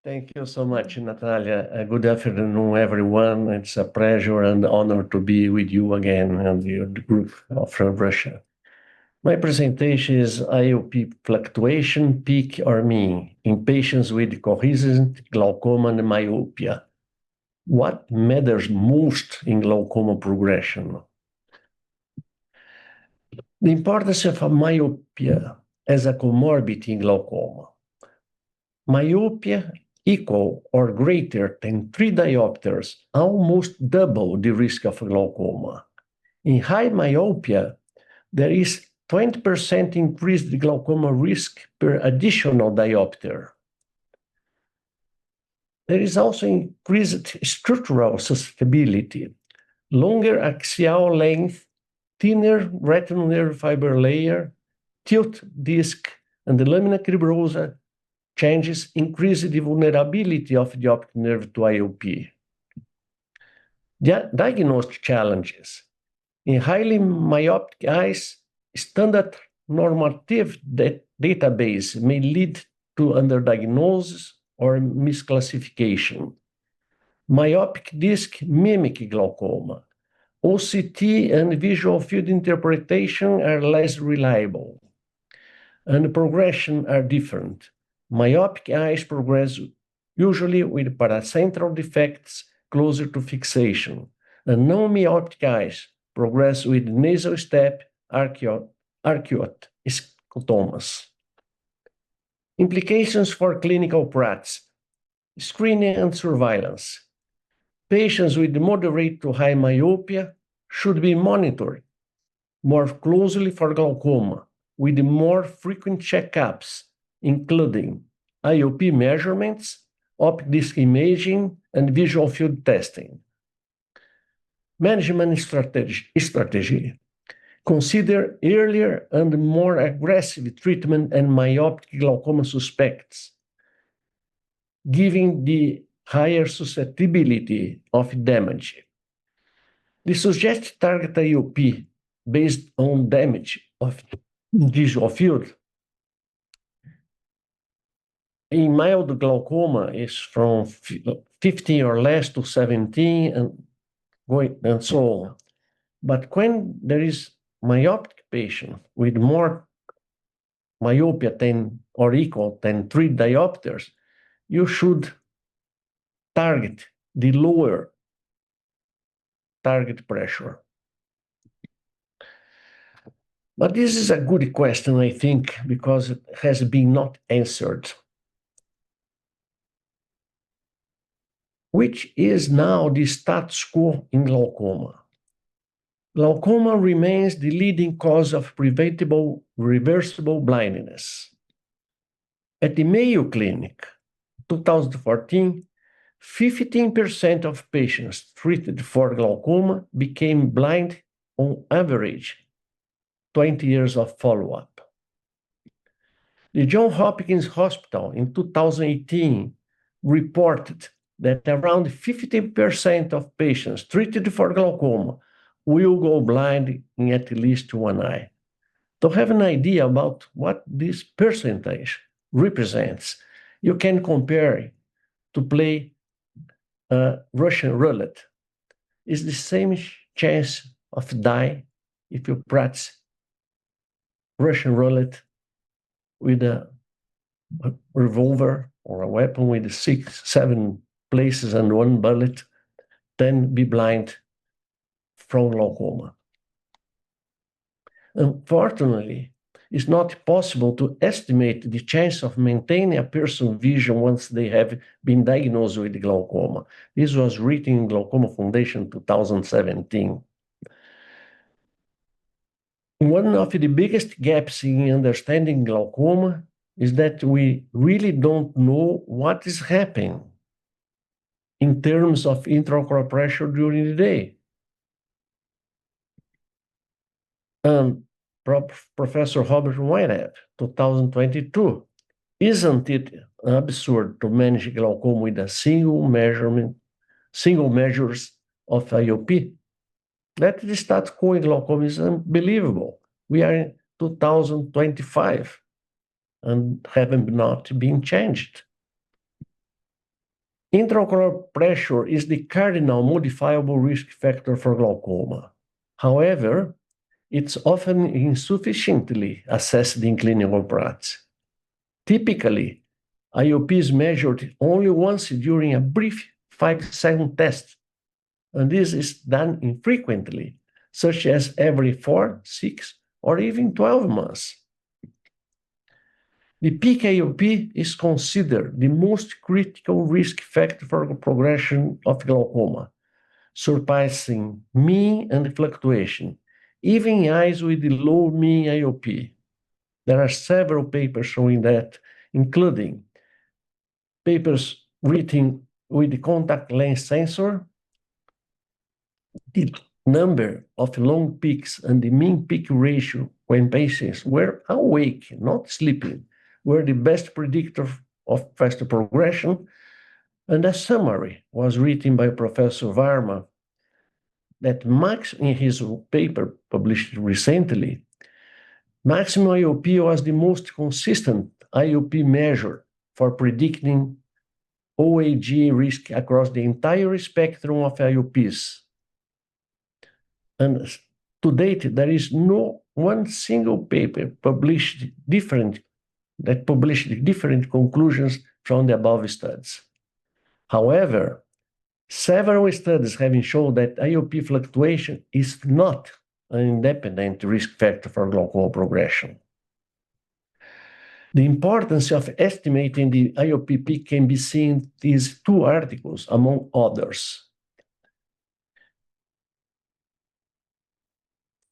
Thank you so much, Natalia. Good afternoon, everyone. It's a pleasure and honor to be with you again and the group from Russia. My presentation is IOP fluctuation, peak or mean, in patients with cohesive glaucoma and myopia. What matters most in glaucoma progression? The importance of myopia as a comorbidity in glaucoma. Myopia equal or greater than 3 diopters almost double the risk of glaucoma. In high myopia, there is 20% increased glaucoma risk per additional diopter. There is also increased structural susceptibility, longer axial length, thinner retinal nerve fiber layer, tilt disc, and the lamina cribrosa changes increase the vulnerability of the optic nerve to IOP. Diagnostic challenges. In highly myopic eyes, standard normative database may lead to underdiagnosis or misclassification. Myopic disc mimic glaucoma. OCT and visual field interpretation are less reliable, and progression are different. Myopic eyes progress usually with paracentral defects closer to fixation, and non-myopic eyes progress with nasal step arcuate scotomas. Implications for clinical practice, screening and surveillance. Patients with moderate to high myopia should be monitored more closely for glaucoma with more frequent checkups, including IOP measurements, optic disc imaging, and visual field testing. Management strategy. Consider earlier and more aggressive treatment in myopic glaucoma suspects, given the higher susceptibility of damage. The suggested target IOP based on damage of visual field in mild glaucoma is from 15 or less to 17 and so on. But when there is myopic patient with more myopia than or equal than 3 diopters, you should target the lower target pressure. But this is a good question, I think, because it has been not answered. Which is now the status quo in glaucoma? Glaucoma remains the leading cause of preventable reversible blindness. At the Mayo Clinic, 2014, 15% of patients treated for glaucoma became blind on average, 20 years of follow-up. The Johns Hopkins Hospital in 2018 reported that around 50% of patients treated for glaucoma will go blind in at least one eye. To have an idea about what this percentage represents, you can compare to play Russian roulette. It's the same chance of die if you practice Russian roulette with a revolver or a weapon with 6, 7 places and 1 bullet, then be blind from glaucoma. Unfortunately, it's not possible to estimate the chance of maintaining a person's vision once they have been diagnosed with glaucoma. This was written in Glaucoma Foundation 2017. One of the biggest gaps in understanding glaucoma is that we really don't know what is happening in terms of intraocular pressure during the day. Professor Robert Weinert, 2022, isn't it absurd to manage glaucoma with a single measures of IOP? That the status quo in glaucoma is unbelievable. We are in 2025 and haven't not been changed. Intraocular pressure is the cardinal modifiable risk factor for glaucoma. However, it's often insufficiently assessed in clinical practice. Typically, IOP is measured only once during a brief 5-second test, and this is done infrequently, such as every 4, 6, or even 12 months. The peak IOP is considered the most critical risk factor for progression of glaucoma, surpassing mean and fluctuation, even in eyes with low mean IOP. There are several papers showing that, including papers written with the contact lens sensor, the number of long peaks and the mean peak ratio when patients were awake, not sleeping, were the best predictor of faster progression. And a summary was written by Professor Varma that in his paper published recently, maximum IOP was the most consistent IOP measure for predicting OAG risk across the entire spectrum of IOPs. And to date, there is no one single paper published different conclusions from the above studies. However, several studies have shown that IOP fluctuation is not an independent risk factor for glaucoma progression. The importance of estimating the IOP peak can be seen in these two articles, among others.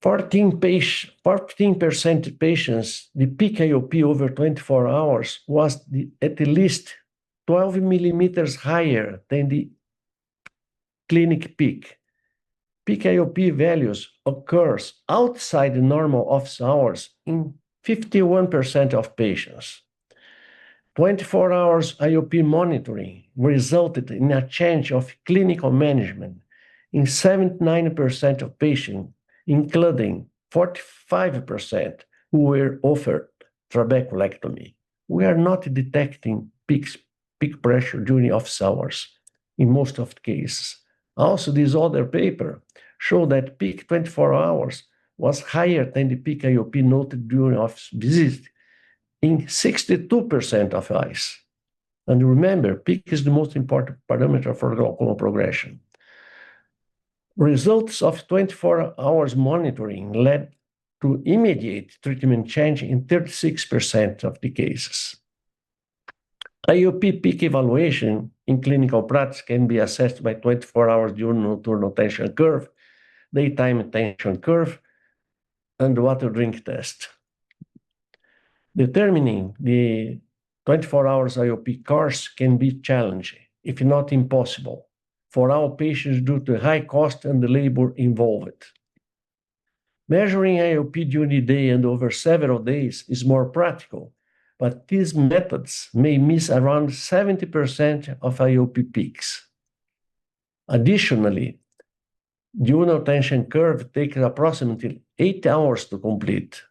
14% patients, the peak IOP over 24 hours was at least 12 millimeters higher than the clinic peak. Peak IOP values occurs outside the normal office hours in 51% of patients. 24 hours IOP monitoring resulted in a change of clinical management in 79% of patients, including 45% who were offered trabeculectomy. We are not detecting peak pressure during office hours in most of the cases. Also, this other paper showed that peak 24 hours was higher than the peak IOP noted during office visit in 62% of eyes. And remember, peak is the most important parameter for glaucoma progression. Results of 24 hours monitoring led to immediate treatment change in 36% of the cases. IOP peak evaluation in clinical practice can be assessed by 24 hours diurnal nocturnal tension curve, daytime tension curve, and water drink test. Determining the 24 hours IOP course can be challenging, if not impossible, for all patients due to high cost and the labor involved. Measuring IOP during the day and over several days is more practical, but these methods may miss around 70% of IOP peaks. Additionally, diurnal tension curve takes approximately 8 hours to complete.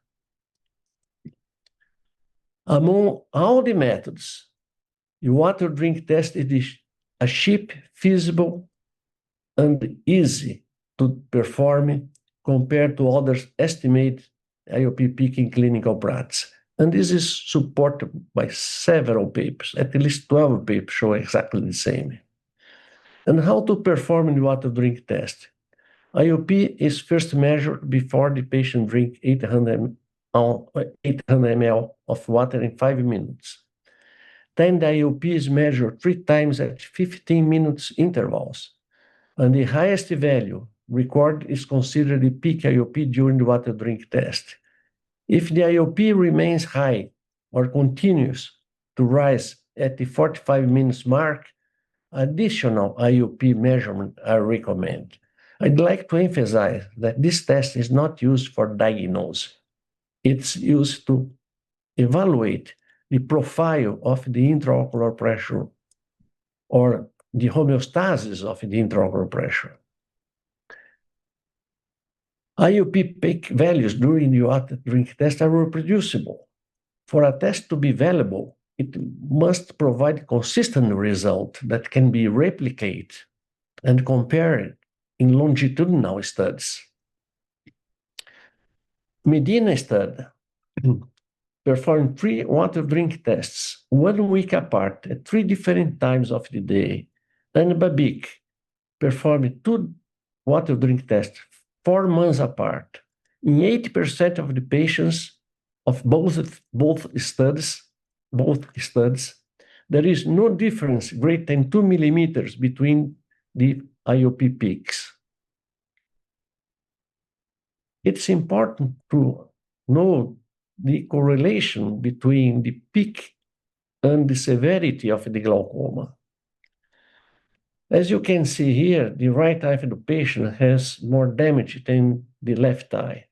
Among all the methods, the water drink test is a cheap, feasible, and easy to perform compared to others estimated IOP peak in clinical practice. And this is supported by several papers. At least 12 papers show exactly the same. And how to perform the water drink test? IOP is first measured before the patient drinks 800 ml of water in 5 minutes. Then the IOP is measured 3 times at 15 minutes intervals. And the highest value recorded is considered the peak IOP during the water drink test. If the IOP remains high or continues to rise at the 45 minutes mark, additional IOP measurement are recommended. I'd like to emphasize that this test is not used for diagnosis. It's used to evaluate the profile of the intraocular pressure or the homeostasis of the intraocular pressure. IOP peak values during the water drink test are reproducible. For a test to be valuable, it must provide consistent result that can be replicated and compared in longitudinal studies. Medina study performed 3 water drink tests 1 week apart at 3 different times of the day, and Babic performed 2 water drink tests 4 months apart. In 80% of the patients of both studies, there is no difference greater than 2 millimeters between the IOP peaks. It's important to know the correlation between the peak and the severity of the glaucoma. As you can see here, the right eye of the patient has more damage than the left eye.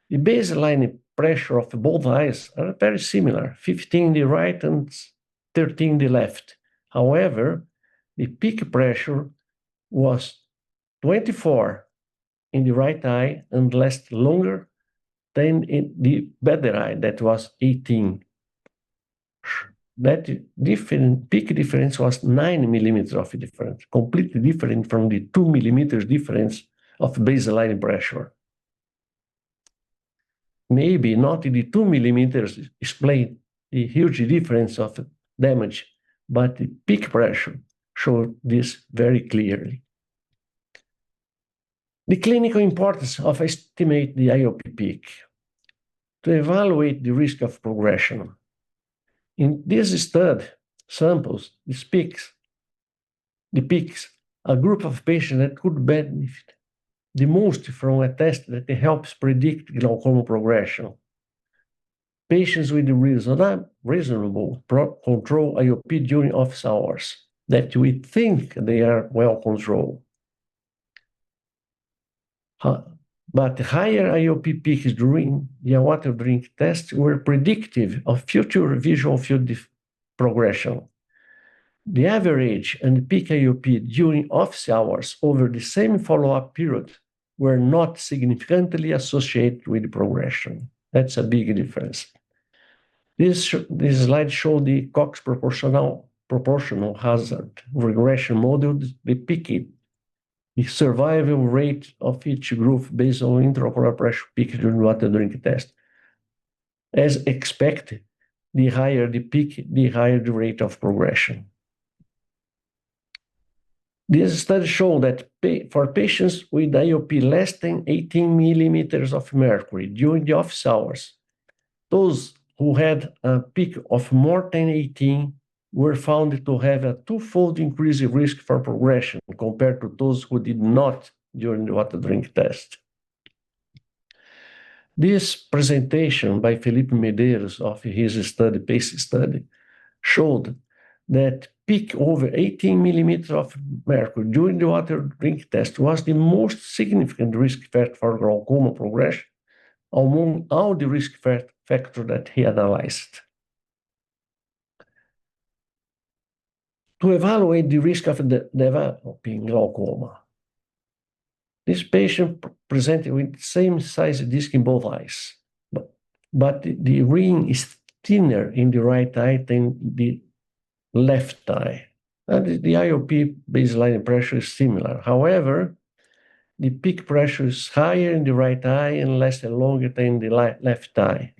The baseline pressure of both eyes are very similar, 15 in the right and 13 in the left. However, the peak pressure was 24 in the right eye and lasted longer than in the better eye, that was 18. That peak difference was 9 millimeters of difference, completely different from the 2 millimeters difference of baseline pressure. Maybe not the 2 millimeters explain the huge difference of damage, but the peak pressure showed this very clearly. The clinical importance of estimate the IOP peak to evaluate the risk of progression. In this study, samples, the peaks, a group of patients that could benefit the most from a test that helps predict glaucoma progression. Patients with reasonable control IOP during office hours that we think they are well controlled. But higher IOP peaks during the water drink test were predictive of future visual field progression. The average and peak IOP during office hours over the same follow-up period were not significantly associated with progression. That's a big difference. This slide shows the Cox proportional hazard regression model depicting the survival rate of each group based on intraocular pressure peak during water drink test. As expected, the higher the peak, the higher the rate of progression. This study showed that for patients with IOP less than 18 millimeters of mercury during the office hours, those who had a peak of more than 18 were found to have a twofold increased risk for progression compared to those who did not during the water drink test. This presentation by Felipe Medeiros of his study, PACE study, showed that peak over 18 millimeters of mercury during the water drink test was the most significant risk factor for glaucoma progression among all the risk factors that he analyzed. To evaluate the risk of developing glaucoma, this patient presented with the same size disc in both eyes, but the ring is thinner in the right eye than the left eye. And the IOP baseline pressure is similar. However, the peak pressure is higher in the right eye and lasted longer than the left eye.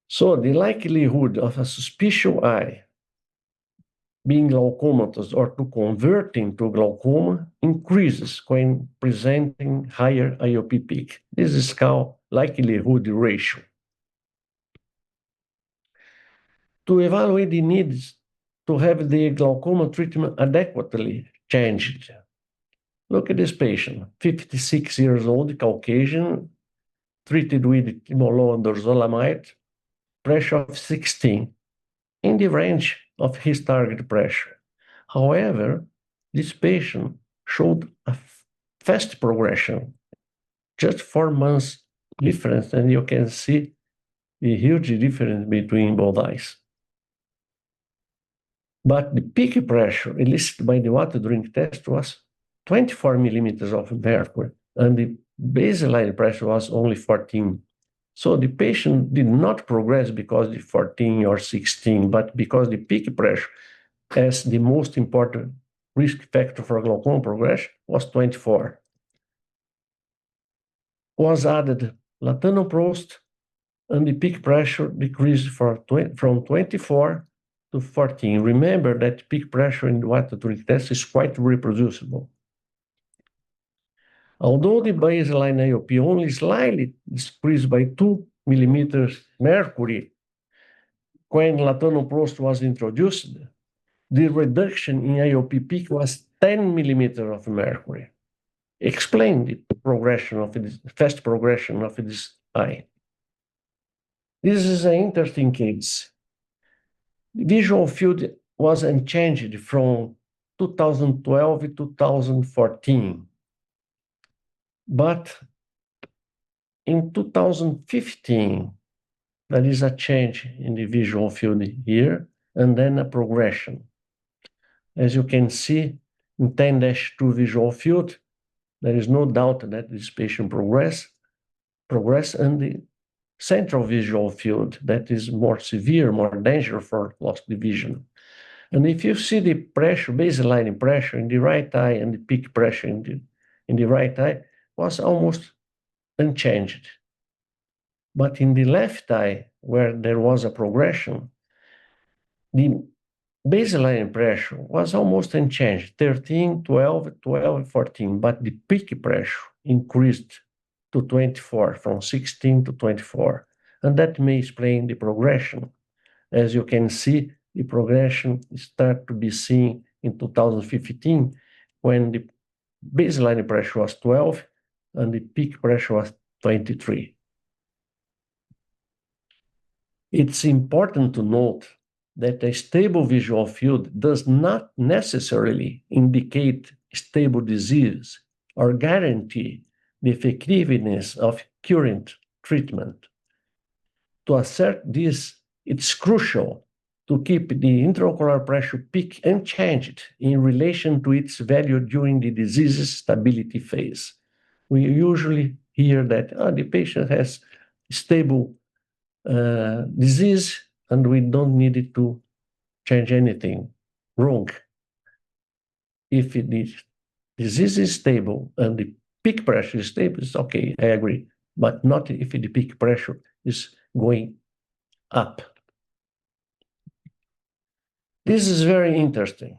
So the likelihood of a suspicious eye being glaucomatous or to convert into glaucoma increases when presenting higher IOP peak. This is called likelihood ratio. To evaluate the needs to have the glaucoma treatment adequately changed. Look at this patient, 56 years old, Caucasian, treated with timolol and dorzolamide, pressure of 16, in the range of his target pressure. However, this patient showed a fast progression, just 4 months difference, and you can see the huge difference between both eyes. But the peak pressure elicited by the water drink test was 24 millimeters of mercury, and the baseline pressure was only 14. So the patient did not progress because the 14 or 16, but because the peak pressure, as the most important risk factor for glaucoma progression, was 24. Was added latanoprost, and the peak pressure decreased from 24 to 14. Remember that peak pressure in the water-drink test is quite reproducible. Although the baseline IOP only slightly decreased by 2 millimeters mercury when latanoprost was introduced, the reduction in IOP peak was 10 millimeters of mercury. Explain the progression of this, fast progression of this eye. This is an interesting case. The visual field was unchanged from 2012 to 2014. But in 2015, there is a change in the visual field here, and then a progression. As you can see, in 10-2 visual field, there is no doubt that this patient progress, and the central visual field that is more severe, more dangerous for lost vision. And if you see the pressure, baseline pressure in the right eye and the peak pressure in the right eye was almost unchanged. But in the left eye, where there was a progression, the baseline pressure was almost unchanged, 13, 12, 12, 14, but the peak pressure increased to 24, from 16 to 24. And that may explain the progression. As you can see, the progression started to be seen in 2015, when the baseline pressure was 12 and the peak pressure was 23. It's important to note that a stable visual field does not necessarily indicate stable disease or guarantee the effectiveness of current treatment. To assert this, it's crucial to keep the intraocular pressure peak unchanged in relation to its value during the disease's stability phase. We usually hear that the patient has stable disease and we don't need it to change anything. Wrong. If the disease is stable and the peak pressure is stable, it's okay, I agree. But not if the peak pressure is going up. This is very interesting,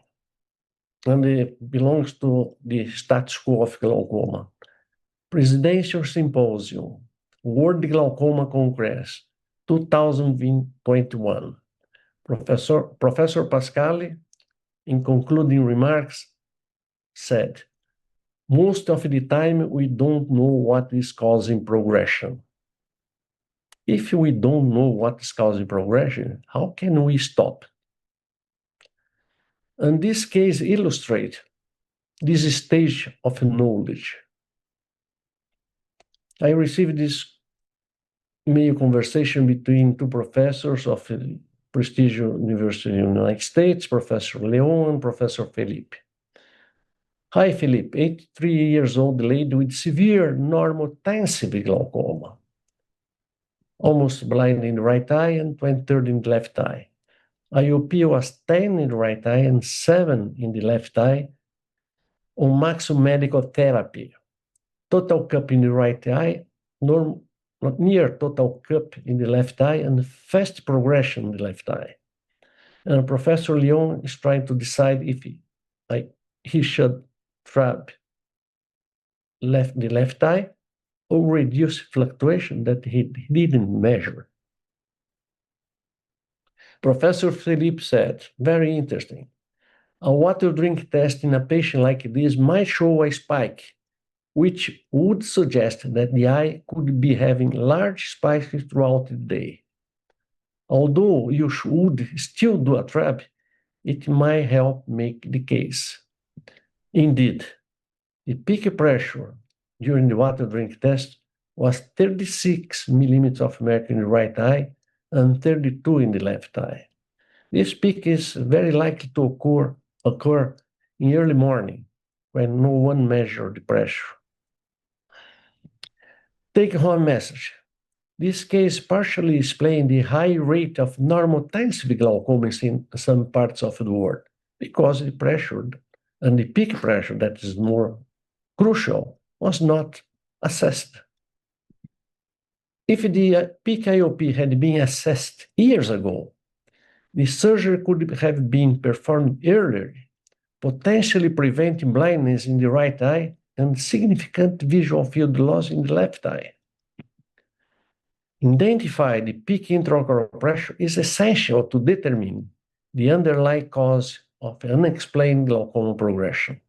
and it belongs to the status quo of glaucoma. Presidential Symposium, World Glaucoma Congress, 2021. Professor Pascali, in concluding remarks, said, most of the time we don't know what is causing progression. If we don't know what is causing progression, how can we stop? And this case illustrates this stage of knowledge. I received this email conversation between two professors of the prestigious university in the United States, Professor Leon and Professor Felipe. Hi, Felipe, 83 years old lady with severe normotensive glaucoma, almost blind in the right eye and 1/3 in the left eye. IOP was 10 in the right eye and 7 in the left eye on maximum medical therapy. Total cup in the right eye, not near total cup in the left eye, and fast progression in the left eye. And Professor Leon is trying to decide if he should trap the left eye or reduce fluctuation that he didn't measure. Professor Philippe said, very interesting, a water drink test in a patient like this might show a spike, which would suggest that the eye could be having large spikes throughout the day. Although you should still do a trap, it might help make the case. Indeed, the peak pressure during the water drink test was 36 millimeters of mercury in the right eye and 32 in the left eye. This peak is very likely to occur in early morning when no one measured the pressure. Take home message. This case partially explains the high rate of normotensive glaucomas in some parts of the world, because the pressure and the peak pressure, that is more crucial, was not assessed. If the peak IOP had been assessed years ago, the surgery could have been performed earlier, potentially preventing blindness in the right eye and significant visual field loss in the left eye. Identify the peak intraocular pressure is essential to determine the underlying cause of unexplained glaucoma progression.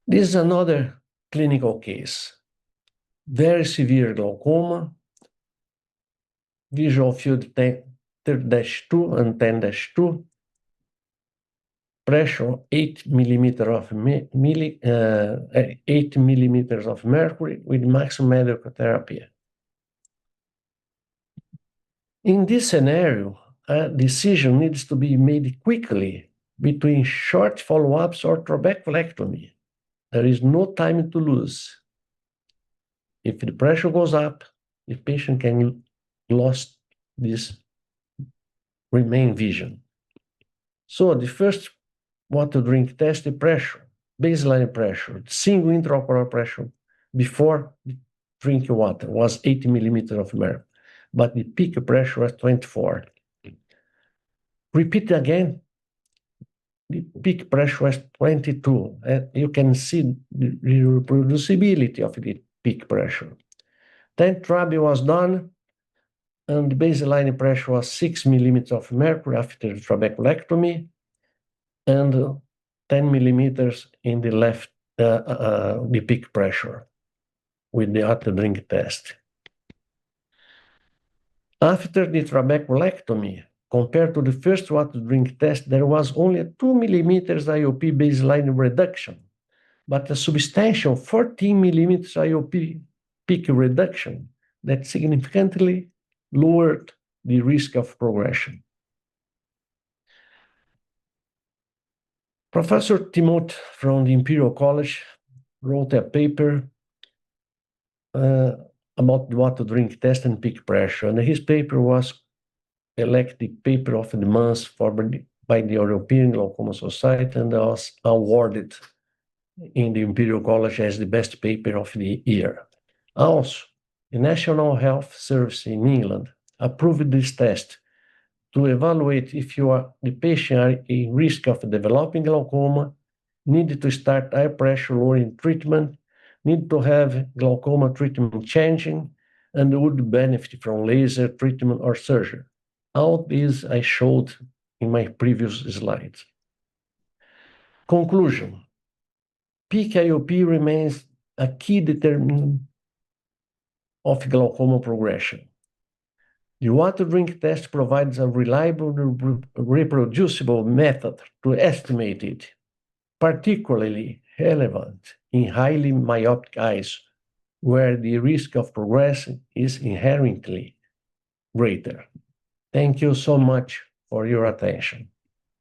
This is another clinical case. Very severe glaucoma, visual field 10-2 and 10-2, pressure 8 millimeters of mercury with maximum medical therapy. In this scenario, a decision needs to be made quickly between short follow-ups or trabeculectomy. There is no time to lose. If the pressure goes up, the patient can lose this remain vision. So the first water drink test, the pressure, baseline pressure, single intraocular pressure before drinking water was 80 millimeters of mercury, but the peak pressure was 24. Repeat again, the peak pressure was 22. And you can see the reproducibility of the peak pressure. Then trabe was done, and the baseline pressure was 6 millimeters of mercury after trabeculectomy, and 10 millimeters in the left, the peak pressure with the water drink test. After the trabeculectomy, compared to the first water drink test, there was only a 2 millimeters IOP baseline reduction, but a substantial 14 millimeters IOP peak reduction that significantly lowered the risk of progression. Professor Timot from the Imperial College wrote a paper about the water drink test and peak pressure, and his paper was elected paper of the month by the European Glaucoma Society and was awarded in the Imperial College as the best paper of the year. Also, the National Health Service in England approved this test to evaluate if the patient are in risk of developing glaucoma, need to start eye pressure lowering treatment, need to have glaucoma treatment changing, and would benefit from laser treatment or surgery. All these I showed in my previous slides. Conclusion: peak IOP remains a key determinant of glaucoma progression. The water drink test provides a reliable, reproducible method to estimate it, particularly relevant in highly myopic eyes, where the risk of progression is inherently greater. Thank you so much for your attention.